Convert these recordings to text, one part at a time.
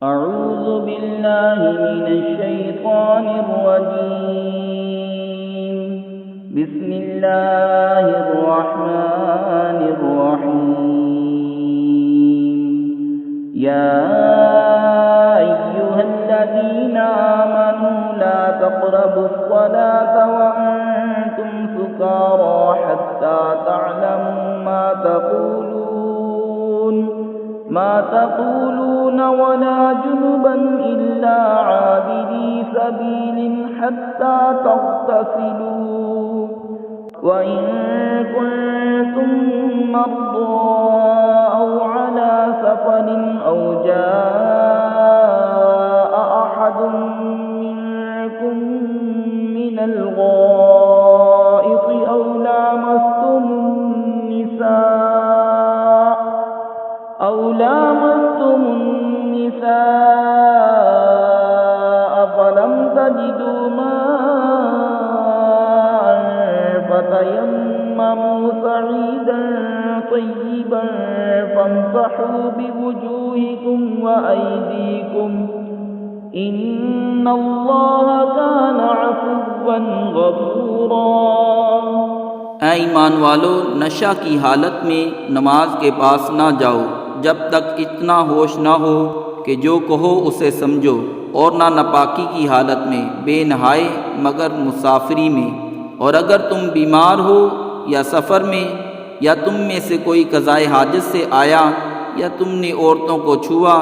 أعوذ بالله من الشيطان الرجيم. بسم الله الرحمن الرحيم. يا أيها الذين آمنوا لا تقربوا الصلاة وأنتم سكارى حتى تعلموا ما تقولون ولا جنبا إلا عابري سبيل حتى تغتسلوا وإن كنتم مرضى أو على سفر أو جاء أحد منكم من الغائط أو لامستم النساء فلم تجدوا ماء فتيمموا صعيدا طيبا فامسحوا بوجوهكم وأيديكم إن الله كان عفوا غفورا۔ اے ایمان والو، نشہ کی حالت میں نماز کے پاس نہ جاؤ جب تک اتنا ہوش نہ ہو کہ جو کہو اسے سمجھو، اور نہ ناپاکی کی حالت میں بے نہائے مگر مسافری میں، اور اگر تم بیمار ہو یا سفر میں، یا تم میں سے کوئی قضائے حاجت سے آیا، یا تم نے عورتوں کو چھوا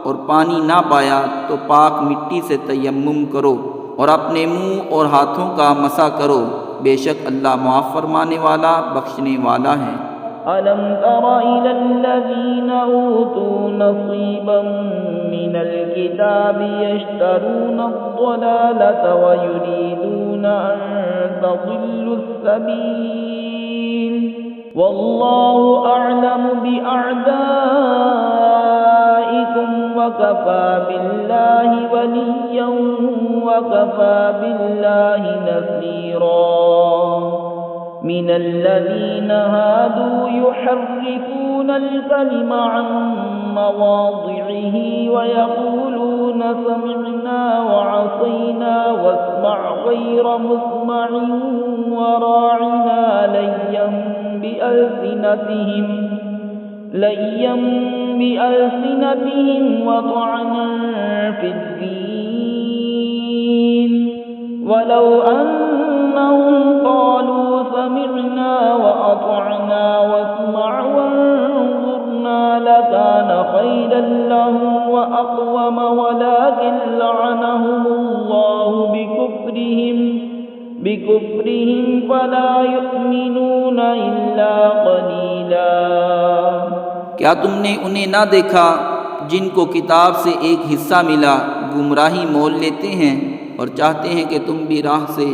اور پانی نہ پایا، تو پاک مٹی سے تیمم کرو اور اپنے منہ اور ہاتھوں کا مسح کرو، بے شک اللہ معاف فرمانے والا بخشنے والا ہے۔ أَلَمْ تَرَ إِلَى الَّذِينَ أُوتُوا نَصِيبًا مِنَ الْكِتَابِ يَشْتَرُونَ الضَّلَالَةَ وَيُرِيدُونَ أَن تَضِلُّوا السَّبِيلَ وَاللَّهُ أَعْلَمُ بِأَعْدَائِكُمْ وَكَفَى بِاللَّهِ وَلِيًّا وَكَفَى بِاللَّهِ نَصِيرًا۔ من الذين هادوا يحرفون الكلم عن مواضعه ويقولون سمعنا وعصينا واسمع غير مسمع وراعنا ليا بألسنتهم وطعنا في الدين ولو أنهم قالوا سمعنا وأطعنا واسمع وانظرنا لكان خيرا لهم وأقوم ولكن لعنهم الله بكفرهم فلا يؤمنون إلا قليلا۔ کیا تم نے انہیں نہ دیکھا جن کو کتاب سے ایک حصہ ملا گمراہی مول لیتے ہیں اور چاہتے ہیں کہ تم بھی راہ سے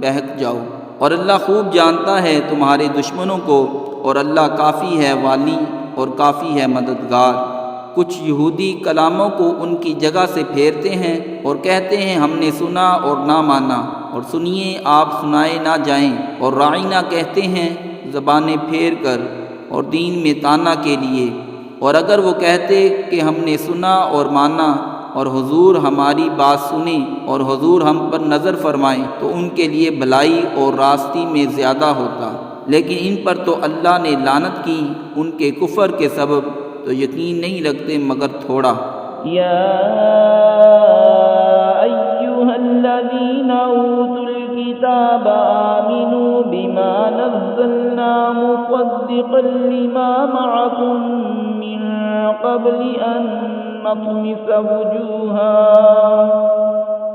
بہک جاؤ، اور اللہ خوب جانتا ہے تمہارے دشمنوں کو، اور اللہ کافی ہے والی اور کافی ہے مددگار۔ کچھ یہودی کلاموں کو ان کی جگہ سے پھیرتے ہیں اور کہتے ہیں ہم نے سنا اور نہ مانا، اور سنیے آپ سنائے نہ جائیں، اور راعینا کہتے ہیں زبانیں پھیر کر اور دین میں تانا کے لیے، اور اگر وہ کہتے کہ ہم نے سنا اور مانا اور حضور ہماری بات سنیں اور حضور ہم پر نظر فرمائیں تو ان کے لیے بھلائی اور راستی میں زیادہ ہوتا، لیکن ان پر تو اللہ نے لعنت کی ان کے کفر کے سبب، تو یقین نہیں رکھتے مگر تھوڑا۔ یا ایھا الذین اوتوا الکتاب آمنوا بما نزلنا مصدقا لما معکم من قبل ان نطمس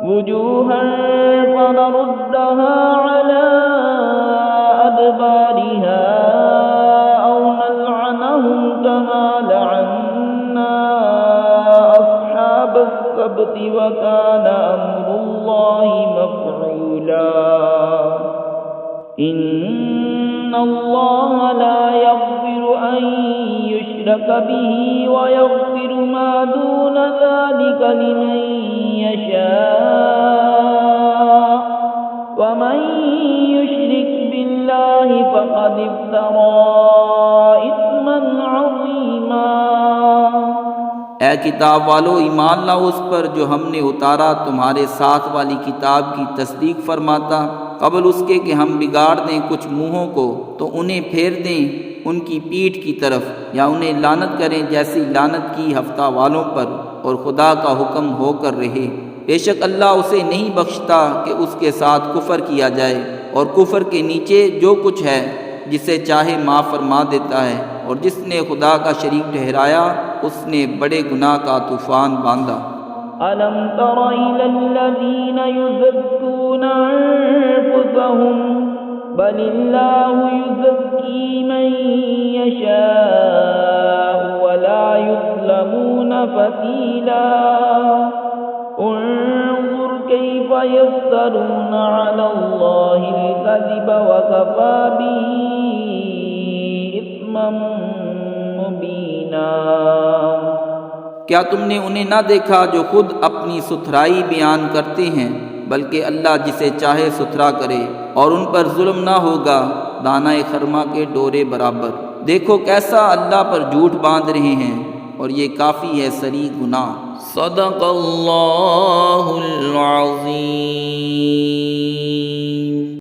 وجوها فنردها على أدبارها أو نلعنهم كما لعنا أصحاب السبت وكان أمر الله مفعولا۔ إن الله لا يغفر أن يشرك به ويغفر ما دون ذلك لمن يشاء ومن يشرك بالله فقد افترى إثما عظيما۔ اے کتاب والو ایمان لاؤ اس پر جو ہم نے اتارا تمہارے ساتھ والی کتاب کی تصدیق فرماتا، قبل اس کے کہ ہم بگاڑ دیں کچھ منہوں کو تو انہیں پھیر دیں ان کی پیٹھ کی طرف، یا انہیں لعنت کریں جیسی لعنت کی ہفتہ والوں پر، اور خدا کا حکم ہو کر رہے۔ بے شک اللہ اسے نہیں بخشتا کہ اس کے ساتھ کفر کیا جائے، اور کفر کے نیچے جو کچھ ہے جسے چاہے معاف فرما دیتا ہے، اور جس نے خدا کا شریک ٹھہرایا اس نے بڑے گناہ کا طوفان باندھا۔ أَلَمْ تَرَ إِلَى الَّذِينَ يُزَكُّونَ أَنفُسَهُم بَلِ اللَّهُ يُزَكِّي مَن يَشَاءُ وَلَا يُظْلَمُونَ فَتِيلًا انظُرْ كَيْفَ يَفْتَرُونَ عَلَى اللَّهِ الْكَذِبَ وَكَفَىٰ بِهِ إِثْمًا مُّبِينًا۔ کیا تم نے انہیں نہ دیکھا جو خود اپنی ستھرائی بیان کرتے ہیں، بلکہ اللہ جسے چاہے ستھرا کرے، اور ان پر ظلم نہ ہوگا دانہ خرما کے ڈورے برابر۔ دیکھو کیسا اللہ پر جھوٹ باندھ رہے ہیں، اور یہ کافی ہے صریح گناہ۔ صدق اللہ العظیم۔